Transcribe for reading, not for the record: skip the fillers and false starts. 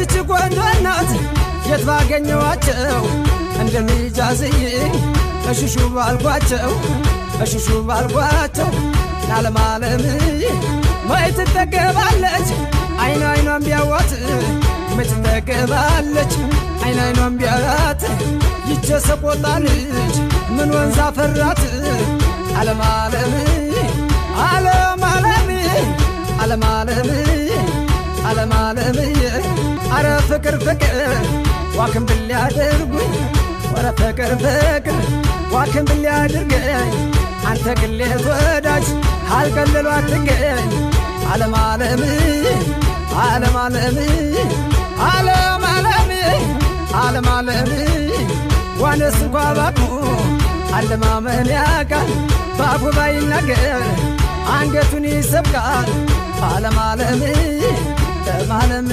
ይህች ቆንጆ እናት የት ባገኘዋቸው እንደሚጃዝይ እሽሹ ባልኳቸው እሽሹ ባልኳቸው ለዓለም ዓለም መች ትጠገባለች አይን አይኗን ቢያዋት መች ትጠገባለች አይን አይኗን ቢያዋት ይህች የሰቆጣ ልጅ ምን ወንዝ አፈራት ዓለም ዓለም ዓለም ዓለም ዓለም ዓለም ዓለም ዓለም አረ ፍቅር ፍቅር ዋክም ብሊያደርጉኝ ወረ ፍቅር ፍቅር ዋክም ብሊያደርገኝ አንተ ግሌት ወዳጅ አልቀለሉ አትገኝ ዓለም ዓለም ዓለም ዓለም ዓለም ዓለም ዓለም ዓለም ዋነስ እንኳ ባቅሙ አለማመን ያቃል ባፉ ባይናገር አንገቱን ይሰብቃል ዓለም ዓለም ዓለም